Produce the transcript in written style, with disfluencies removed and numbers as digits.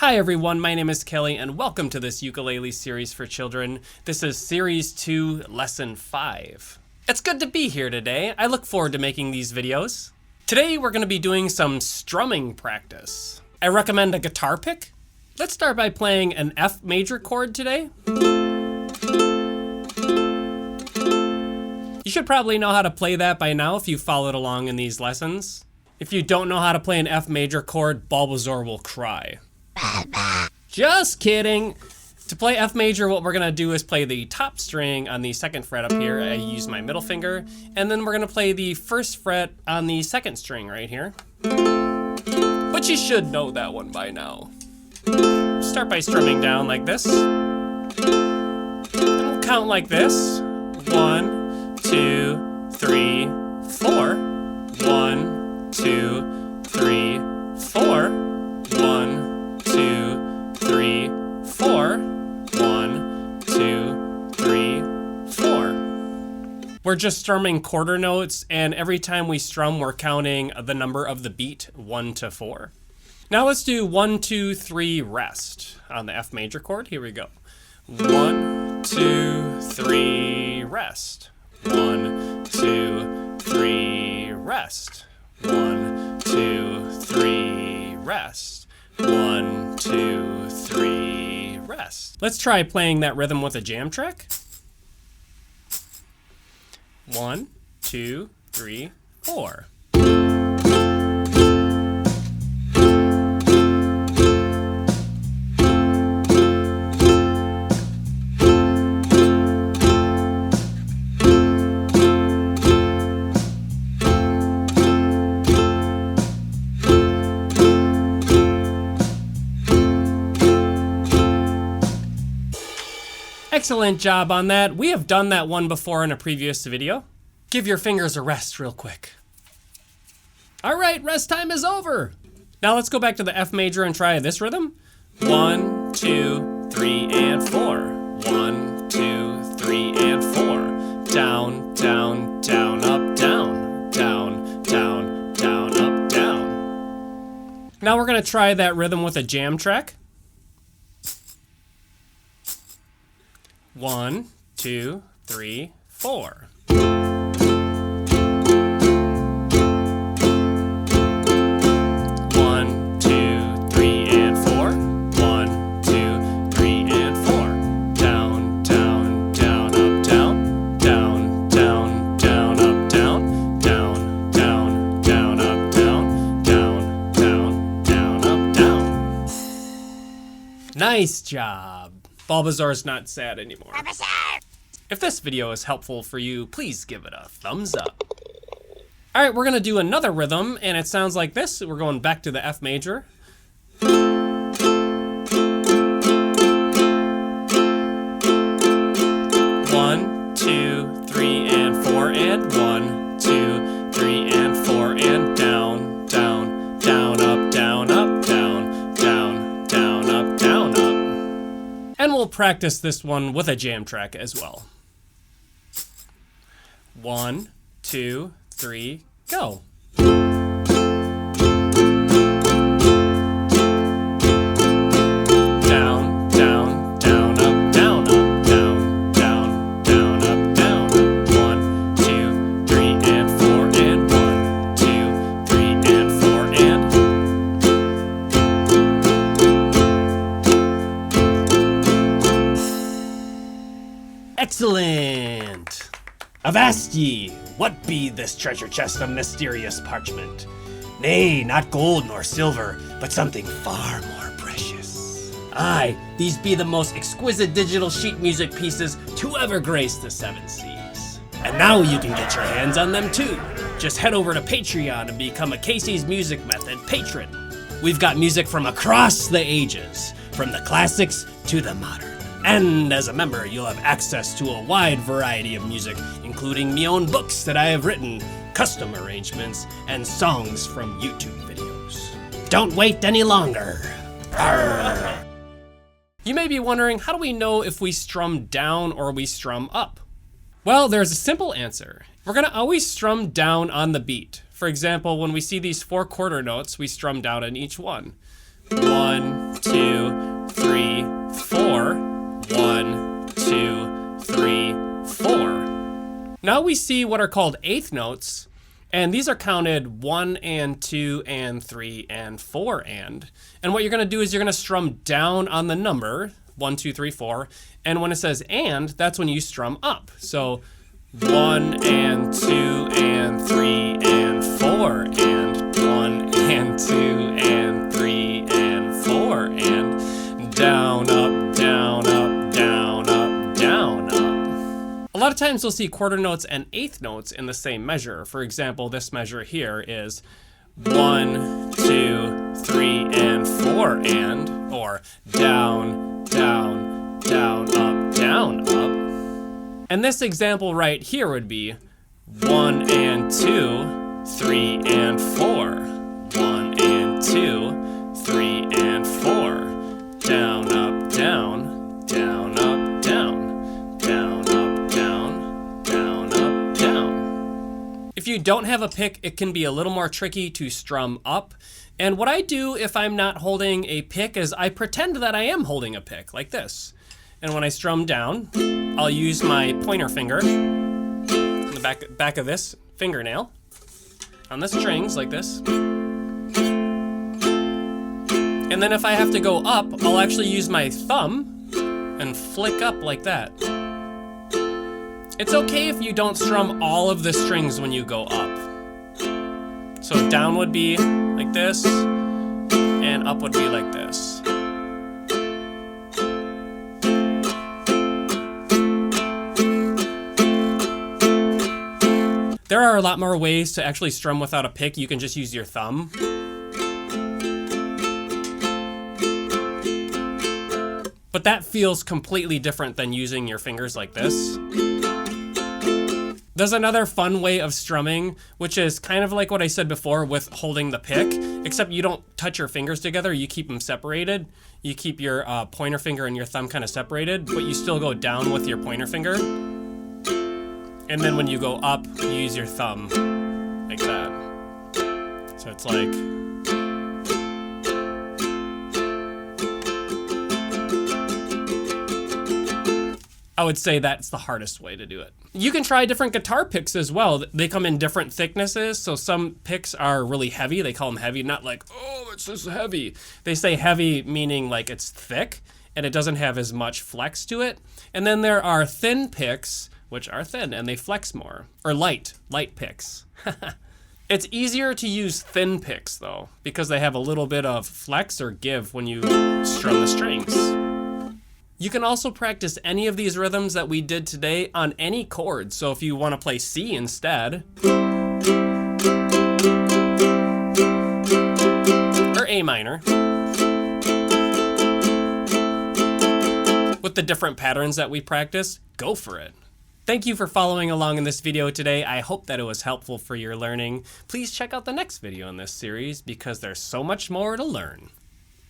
Hi everyone, my name is Kelly and welcome to this ukulele series for children. This is Series 2, Lesson 5. It's good to be here today. I look forward to making these videos. Today we're going to be doing some strumming practice. I recommend a guitar pick. Let's start by playing an F major chord today. You should probably know how to play that by now if you followed along in these lessons. If you don't know how to play an F major chord, Bulbasaur will cry. Just kidding. To play F major, what we're gonna do is play the top string on the second fret up here. I use my middle finger, and then we're gonna play the first fret on the second string right here. But you should know that one by now. Start by strumming down like this. Then we'll count like this. 1, 2, 3, 4. 1, 2, 3, 4. 1, 2, 3, 4. 1, 2, 3, 4. We're just strumming quarter notes, and every time we strum, we're counting the number of the beat 1 to 4. Now let's do 1, 2, 3, rest on the F major chord. Here we go. 1, 2, 3, rest. 1, 2, 3, rest. 1, 2, 3, rest. 1, 2, 3, rest. Let's try playing that rhythm with a jam track. 1, 2, 3, 4. Excellent job on that. We have done that one before in a previous video. Give your fingers a rest real quick. All right, rest time is over. Now let's go back to the F major and try this rhythm. 1, 2, 3, and 4. 1, 2, 3, and 4. Down, down, down, up, down. Down, down, down, up, down. Now we're gonna try that rhythm with a jam track. 1, 2, 3, 4. 1, 2, 3, and 4. 1, 2, 3, and 4. Down, down, down, up, down. Down, down, down, up, down. Down, down, down, up, down. Down, down, down, up, down. Nice job. Bulbasaur's not sad anymore. Bulbasaur! If this video is helpful for you, please give it a thumbs up. All right, we're gonna do another rhythm, and it sounds like this. We're going back to the F major. 1, 2, 3, and 4, and 1, 2, 3, and 4, and down, down, down, up, down, up, down, down, down, up, down, up. And we'll practice this one with a jam track as well. 1, 2, 3, go. Down, down, down, up, down, up, down, down, down, up, down, up. 1, 2, 3, and 4, and 1, 2, 3, and 4, and. Excellent! Avast ye! What be this treasure chest of mysterious parchment? Nay, not gold nor silver, but something far more precious. Aye, these be the most exquisite digital sheet music pieces to ever grace the 7 seas. And now you can get your hands on them too. Just head over to Patreon and become a Casey's Music Method patron. We've got music from across the ages, from the classics to the modern. And as a member, you'll have access to a wide variety of music, including me own books that I have written, custom arrangements, and songs from YouTube videos. Don't wait any longer. Arr. You may be wondering, how do we know if we strum down or we strum up? Well, there's a simple answer. We're gonna always strum down on the beat. For example, when we see these 4 quarter notes, we strum down on each one. 1, 2, now we see what are called eighth notes, and these are counted 1 and 2 and 3 and 4 and. And what you're going to do is you're going to strum down on the number 1, 2, 3, 4, and when it says and, that's when you strum up. So 1 and 2 and 3 and 4 and 1 and 2 and 3 and 4 and down, up, down, up, down, up, down, up. A lot of times you'll see quarter notes and eighth notes in the same measure. For example, this measure here is 1, 2, 3 and 4 and, or down, down, down, up, down, up. And this example right here would be 1 and 2, 3 and 4. 1 and 2, 3 and 4. Down, up, down, down, up, down, down, up, down, down, up, down. If you don't have a pick, it can be a little more tricky to strum up. And what I do if I'm not holding a pick is I pretend that I am holding a pick, like this. And when I strum down, I'll use my pointer finger on the back of this fingernail on the strings like this. And then if I have to go up, I'll actually use my thumb and flick up like that. It's okay if you don't strum all of the strings when you go up. So down would be like this, and up would be like this. There are a lot more ways to actually strum without a pick. You can just use your thumb. But that feels completely different than using your fingers like this. There's another fun way of strumming, which is kind of like what I said before with holding the pick, except you don't touch your fingers together, you keep them separated. You keep your pointer finger and your thumb kind of separated, but you still go down with your pointer finger. And then when you go up, you use your thumb, like that. So it's like... I would say that's the hardest way to do it. You can try different guitar picks as well. They come in different thicknesses, so some picks are really heavy. They call them heavy, not like, oh, it's just heavy. They say heavy meaning like it's thick, and it doesn't have as much flex to it. And then there are thin picks, which are thin and they flex more, or light picks. It's easier to use thin picks though, because they have a little bit of flex or give when you strum the strings. You can also practice any of these rhythms that we did today on any chord. So if you want to play C instead, or A minor, with the different patterns that we practice, go for it. Thank you for following along in this video today. I hope that it was helpful for your learning. Please check out the next video in this series because there's so much more to learn.